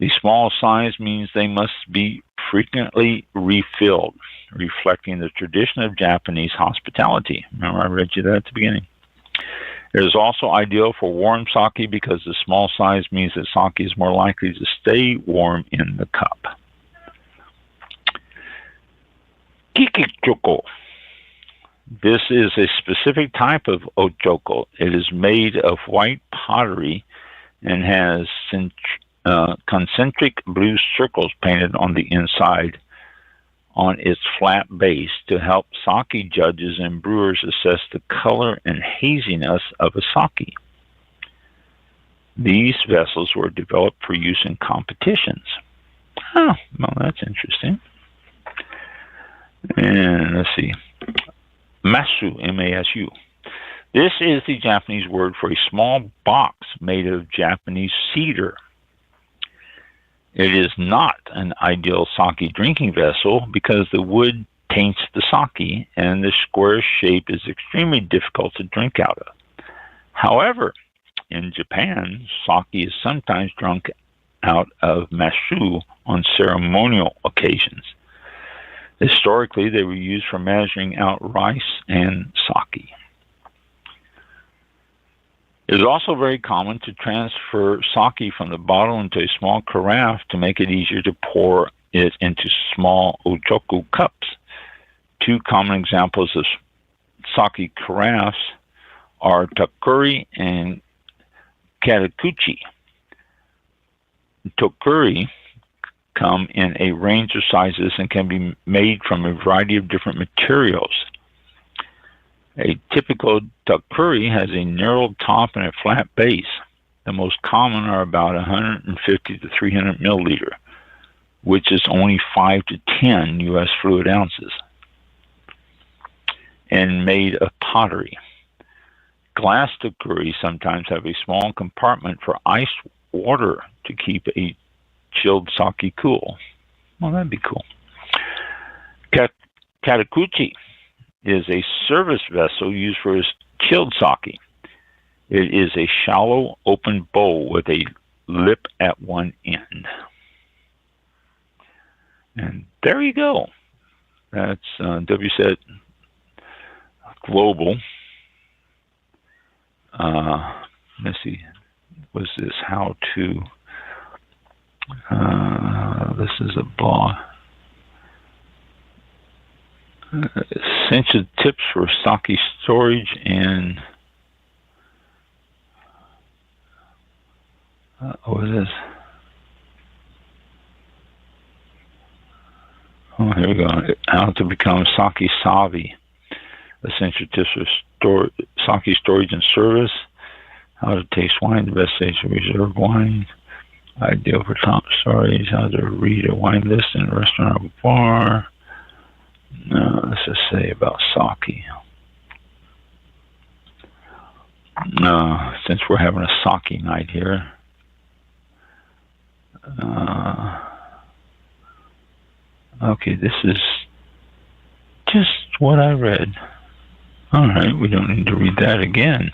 The small size means they must be frequently refilled, reflecting the tradition of Japanese hospitality. Remember, I read you that at the beginning. It is also ideal for warm sake because the small size means that sake is more likely to stay warm in the cup. Kikichoko. This is a specific type of ochoko. It is made of white pottery and has concentric blue circles painted on the inside on its flat base to help sake judges and brewers assess the color and haziness of a sake. These vessels were developed for use in competitions. Oh, well, that's interesting. And let's see. Masu, M-A-S-U. This is the Japanese word for a small box made of Japanese cedar. It is not an ideal sake drinking vessel because the wood taints the sake and the square shape is extremely difficult to drink out of. However, in Japan, sake is sometimes drunk out of masu on ceremonial occasions. Historically, they were used for measuring out rice and sake. It is also very common to transfer sake from the bottle into a small carafe to make it easier to pour it into small ochoko cups. Two common examples of sake carafes are Tokuri and Katakuchi. Tokuri come in a range of sizes and can be made from a variety of different materials. A typical Tokuri has a narrow top and a flat base. The most common are about 150 to 300 milliliter, which is only 5 to 10 U.S. fluid ounces, and made of pottery. Glass Tokuri sometimes have a small compartment for ice water to keep a chilled sake cool. Well, that'd be cool. Katakuchi is a service vessel used for chilled sake. It is a shallow, open bowl with a lip at one end. And there you go. That's WSET Global. Let's see. Was this how to? This is a blog. Essential tips for sake storage and what is this? Oh, here we go. How to become sake savvy. Essential tips for sake storage and service. How to taste wine, the best stage of reserve wine. Ideal for top stories. How to read a wine list in a restaurant or bar. Let's just say about sake. Since we're having a sake night here. Okay, this is just what I read. All right, we don't need to read that again.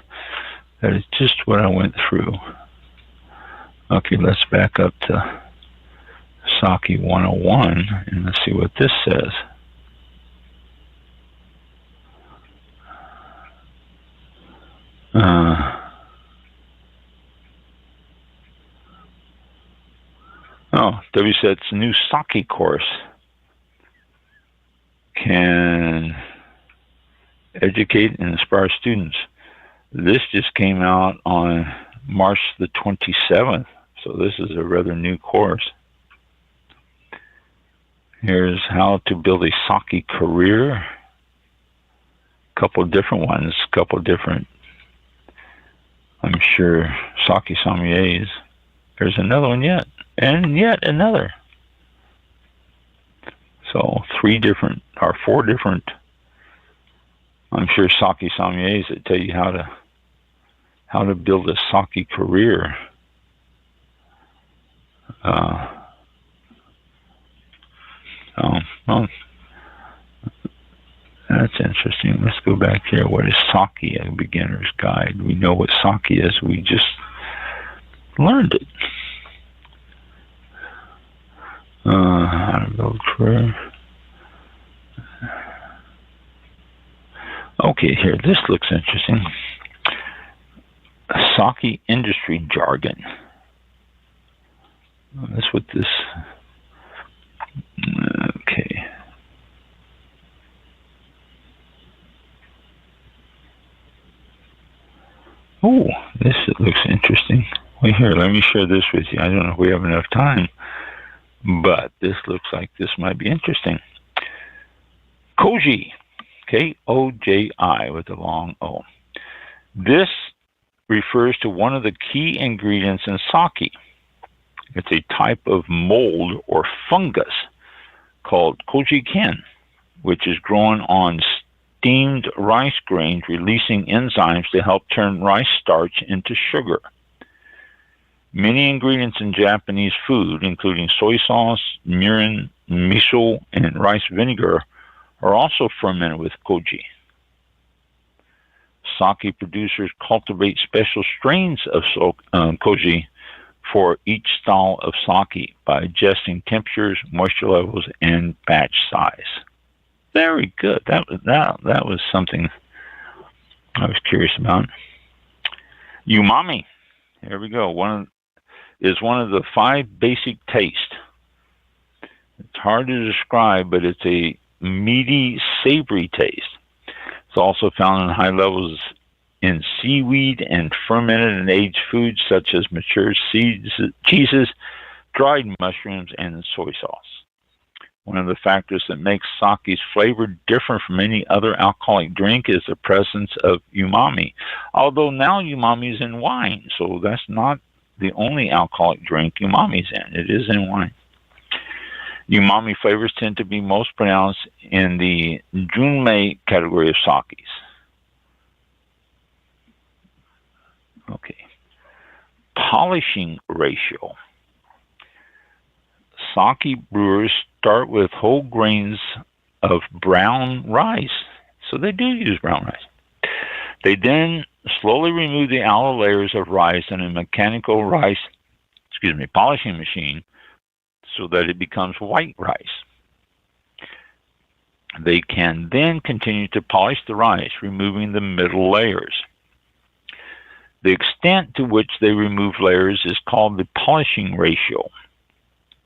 That is just what I went through. Okay, let's back up to Sake 101 and let's see what this says. WSET's new sake course can educate and inspire students. This just came out on March the 27th, so this is a rather new course. Here's how to build a sake career. A couple of different ones, a couple of different, I'm sure, sake sommeliers. There's another one yet, and yet another. So 4 different, I'm sure, sake sommeliers that tell you how to build a sake career. Well, that's interesting. Let's go back here. What is sake? A beginner's guide. We know what sake is. We just learned it. How to build career. Okay, here. This looks interesting. Sake industry jargon. That's what this. Okay. Oh, this looks interesting. Wait here, let me share this with you. I don't know if we have enough time, but this looks like this might be interesting. Koji, K-O-J-I with a long O. This refers to one of the key ingredients in sake. It's a type of mold or fungus called koji ken, which is grown on steamed rice grains, releasing enzymes to help turn rice starch into sugar. Many ingredients in Japanese food, including soy sauce, mirin, miso, and rice vinegar, are also fermented with koji. Sake producers cultivate special strains of koji for each style of sake by adjusting temperatures, moisture levels, and batch size. Very good. That was something I was curious about. Umami. Here we go. Is one of the 5 basic tastes. It's hard to describe, but it's a meaty, savory taste. It's also found in high levels in seaweed and fermented and aged foods such as matured cheeses, dried mushrooms, and soy sauce. One of the factors that makes sake's flavor different from any other alcoholic drink is the presence of umami. Although now umami is in wine, so that's not the only alcoholic drink umami is in. It is in wine. Umami flavors tend to be most pronounced in the junmei category of sakes. Okay. Polishing ratio. Sake brewers start with whole grains of brown rice. So they do use brown rice. They then slowly remove the outer layers of rice in a mechanical polishing machine so that it becomes white rice. They can then continue to polish the rice, removing the middle layers. The extent to which they remove layers is called the polishing ratio.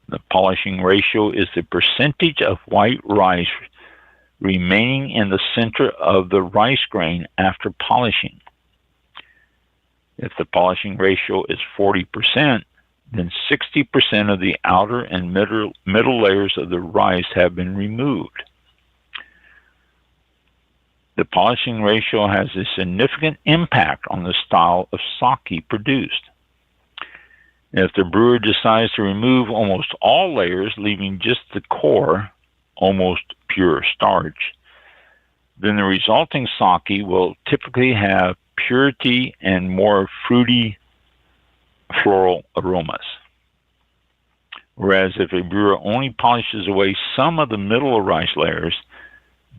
The polishing ratio is the percentage of white rice remaining in the center of the rice grain after polishing. If the polishing ratio is 40%, then 60% of the outer and middle layers of the rice have been removed. The polishing ratio has a significant impact on the style of sake produced. If the brewer decides to remove almost all layers, leaving just the core, almost pure starch, then the resulting sake will typically have purity and more fruity floral aromas. Whereas if a brewer only polishes away some of the middle rice layers,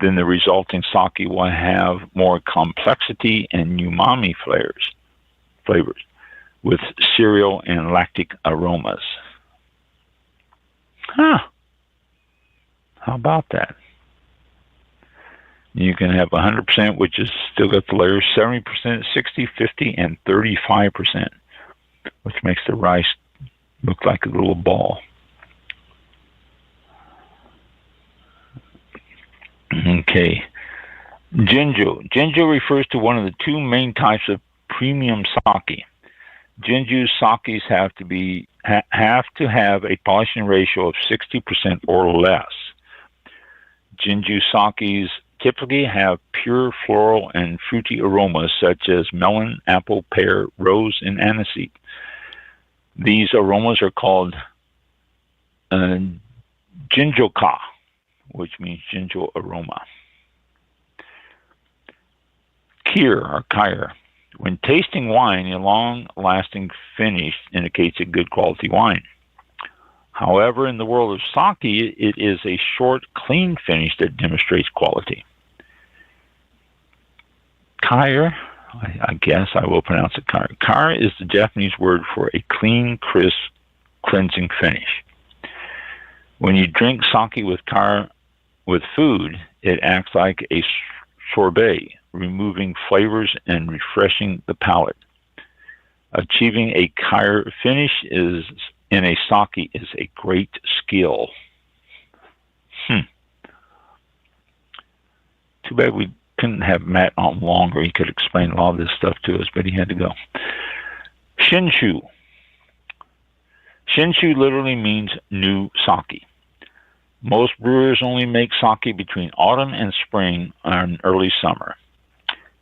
then the resulting sake will have more complexity and umami flavors with cereal and lactic aromas. How about that? You can have 100%, which is still got the layers, 70%, 60%, 50%, and 35%, which makes the rice look like a little ball. Okay. Jinju. Jinju refers to one of the two main types of premium sake. Jinju sakes have to have a polishing ratio of 60% or less. Jinju sakes typically have pure floral and fruity aromas such as melon, apple, pear, rose, and aniseed. These aromas are called jinjoka, which means ginger aroma. Kir. When tasting wine, a long-lasting finish indicates a good quality wine. However, in the world of sake, it is a short, clean finish that demonstrates quality. Kir, I guess I will pronounce it kir. Kir is the Japanese word for a clean, crisp, cleansing finish. When you drink sake with kir with food, it acts like a sorbet, removing flavors and refreshing the palate. Achieving a kir finish in a sake is a great skill. Too bad we couldn't have Matt on longer. He could explain a lot of this stuff to us, but he had to go. Shinshu. Shinshu literally means new sake. Most brewers only make sake between autumn and spring and early summer.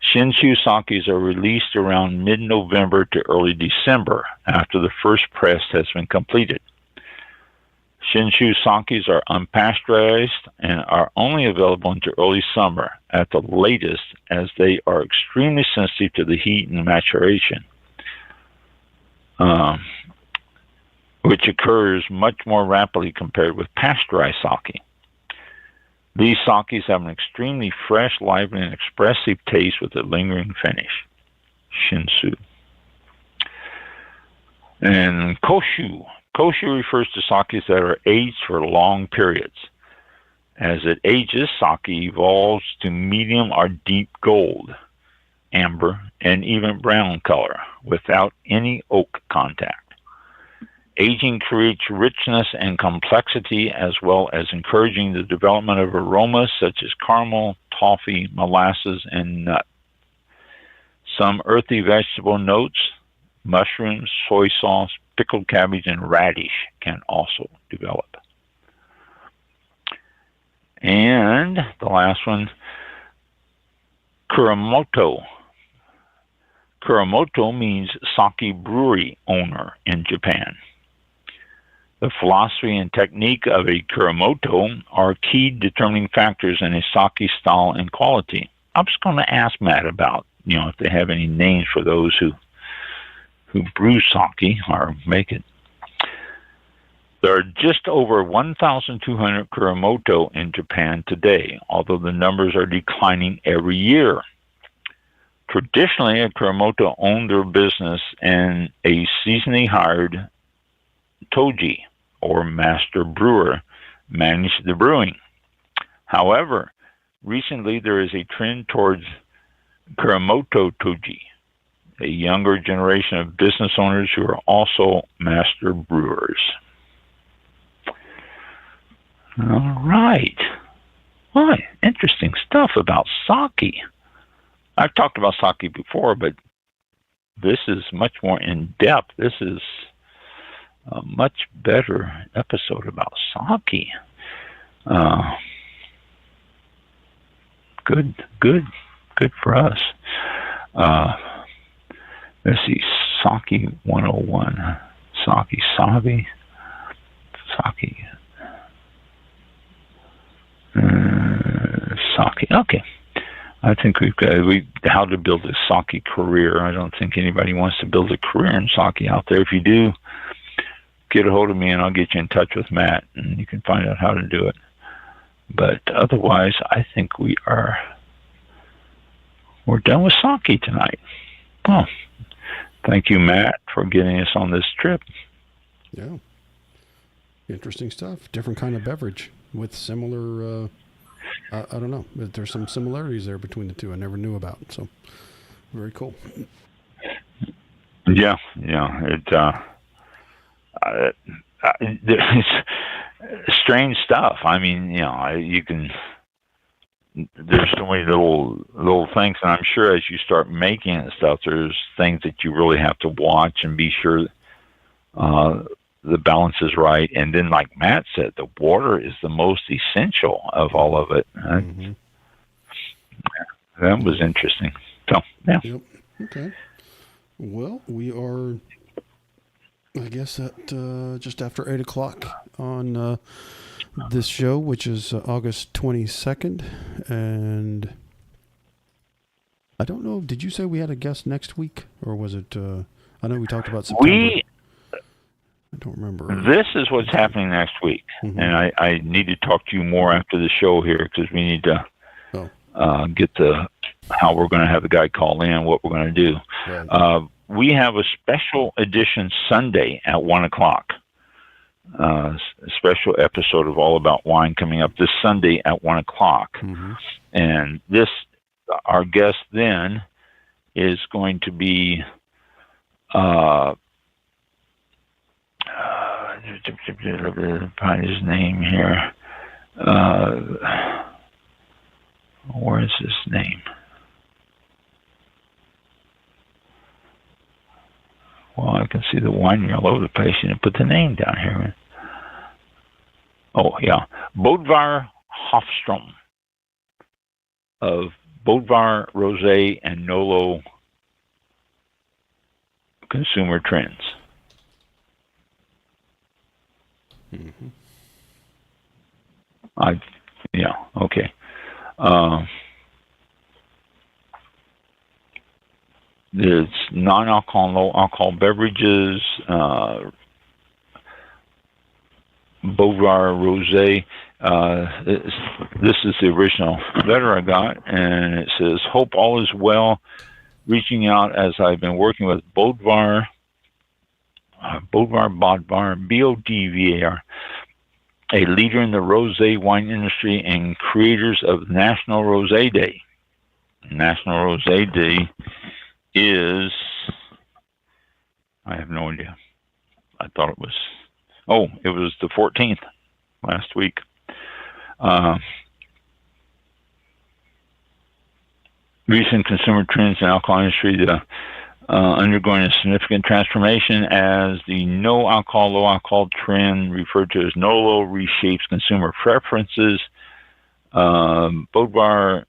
Shinshu sakes are released around mid-November to early December after the first press has been completed. Shinshu sakes are unpasteurized and are only available into early summer at the latest, as they are extremely sensitive to the heat and maturation, which occurs much more rapidly compared with pasteurized sake. These sakes have an extremely fresh, lively, and expressive taste with a lingering finish. Shinshu. And koshu. Koshu refers to sakes that are aged for long periods. As it ages, sake evolves to medium or deep gold, amber, and even brown color without any oak contact. Aging creates richness and complexity, as well as encouraging the development of aromas such as caramel, toffee, molasses, and nut. Some earthy vegetable notes, mushrooms, soy sauce, pickled cabbage, and radish can also develop. And the last one, Kuramoto. Kuramoto means sake brewery owner in Japan. The philosophy and technique of a Kuramoto are key determining factors in a sake style and quality. I'm just going to ask Matt about, if they have any names for those who brew sake or make it. There are just over 1,200 Kuramoto in Japan today, although the numbers are declining every year. Traditionally, a Kuramoto owned their business and a seasonally hired Joji, or master brewer, managed the brewing. However, recently there is a trend towards Kuramoto Joji, a younger generation of business owners who are also master brewers. All right. Well, interesting stuff about sake. I've talked about sake before, but this is much more in depth. This is a much better episode about sake. Good for us. Let's see, Sake 101, Sake Sabi, Sake, Sake. Okay, I think we've got how to build a sake career. I don't think anybody wants to build a career in sake out there. If you do, get a hold of me and I'll get you in touch with Matt, and you can find out how to do it. But otherwise, I think we're done with sake tonight. Oh, thank you, Matt, for getting us on this trip. Yeah. Interesting stuff. Different kind of beverage with similar, I don't know, but there's some similarities there between the two I never knew about. So very cool. Yeah. It's strange stuff. I mean, you can. There's so many little things, and I'm sure as you start making it stuff, there's things that you really have to watch and be sure the balance is right. And then, like Matt said, the water is the most essential of all of it. Mm-hmm. That was interesting. So, yeah. Yep. Okay. Well, we are, I guess, at just after 8 o'clock on this show, which is August 22nd. And I don't know, did you say we had a guest next week? Or was it, I know we talked about September. I don't remember. This is what's happening next week. Mm-hmm. And I need to talk to you more after the show here, because we need to get how we're going to have the guy call in, what we're going to do. Right. We have a special edition Sunday at 1 o'clock. A special episode of All About Wine coming up this Sunday at 1 o'clock. Mm-hmm. And our guest then is going to be find his name here. Where is his name? Well, I can see the wine all over the place. You didn't put the name down here. Oh, yeah. Bodvar Hofstrom of Bodvar Rosé and Nolo Consumer Trends. Mm-hmm. Okay. There's non-alcohol and low-alcohol beverages, Bodvar Rosé. This is the original letter I got, and it says, "Hope all is well. Reaching out as I've been working with Bodvar, B-O-D-V-A-R, a leader in the rosé wine industry and creators of National Rosé Day. National Rosé Day is, I have no idea. I thought it was, it was the 14th last week. recent consumer trends in the alcohol industry undergoing a significant transformation as the no alcohol, low alcohol trend, referred to as NOLO, reshapes consumer preferences. Bodvar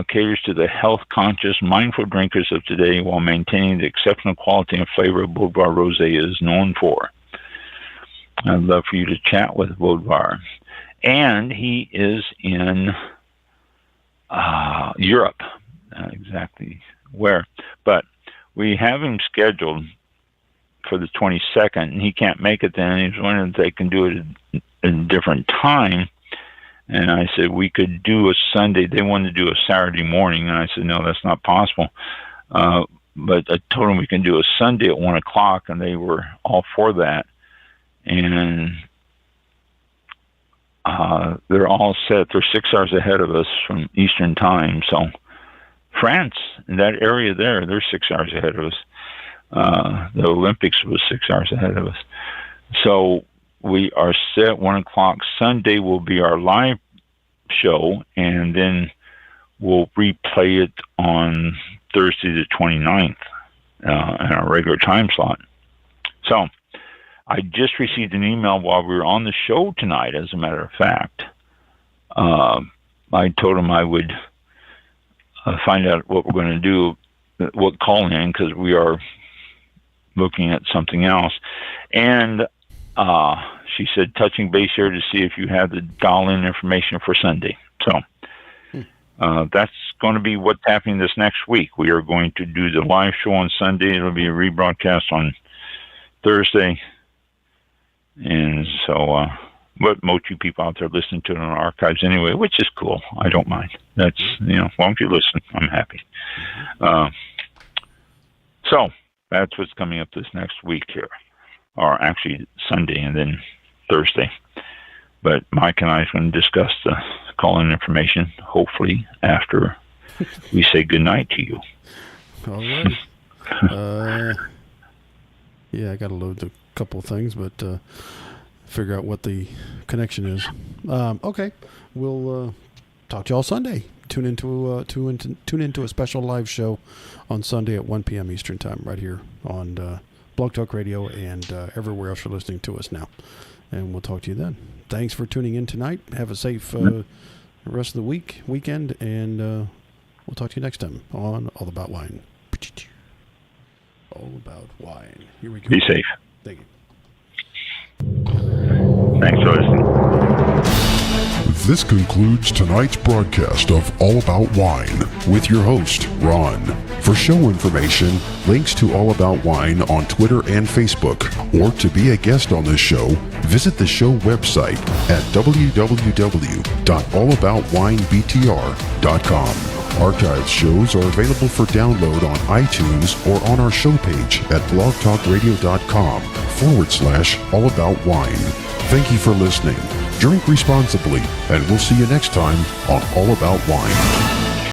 caters to the health-conscious, mindful drinkers of today while maintaining the exceptional quality and flavor Bodvar Rosé is known for. I'd love for you to chat with Bodvar. And he is in Europe, not exactly where, but we have him scheduled for the 22nd, and he can't make it then. He's wondering if they can do it at a different time. And I said, we could do a Sunday. They wanted to do a Saturday morning. And I said, no, that's not possible. But I told them we can do a Sunday at 1 o'clock, and they were all for that. And they're all set. They're 6 hours ahead of us from Eastern time. So France, in that area there, they're 6 hours ahead of us. The Olympics was 6 hours ahead of us. So we are set. 1 o'clock Sunday will be our live show, and then we'll replay it on Thursday the 29th in our regular time slot. So I just received an email while we were on the show tonight, as a matter of fact. I told him I would find out what we're going to do, what call in, because we are looking at something else. And she said, touching base here to see if you have the dial-in information for Sunday. So that's going to be what's happening this next week. We are going to do the live show on Sunday. It'll be a rebroadcast on Thursday. And so, but most of you people out there listening to it on archives anyway, which is cool. I don't mind. That's, as long as you listen, I'm happy. So that's what's coming up this next week here. Or actually Sunday and then Thursday. But Mike and I are going to discuss the call-in information, hopefully, after we say goodnight to you. All right. Yeah, I got to load a couple of things, but figure out what the connection is. Okay. We'll talk to y'all Sunday. Tune into a special live show on Sunday at 1 p.m. Eastern Time right here on Blog Talk Radio and everywhere else you're listening to us now. And we'll talk to you then. Thanks for tuning in tonight. Have a safe rest of the weekend, and we'll talk to you next time on All About Wine. All About Wine. Here we go. Be safe. Thank you. Thanks for listening. This concludes tonight's broadcast of All About Wine with your host, Ron. For show information, links to All About Wine on Twitter and Facebook, or to be a guest on this show, visit the show website at www.allaboutwinebtr.com. Archived shows are available for download on iTunes or on our show page at blogtalkradio.com/allaboutwine. Thank you for listening. Drink responsibly, and we'll see you next time on All About Wine.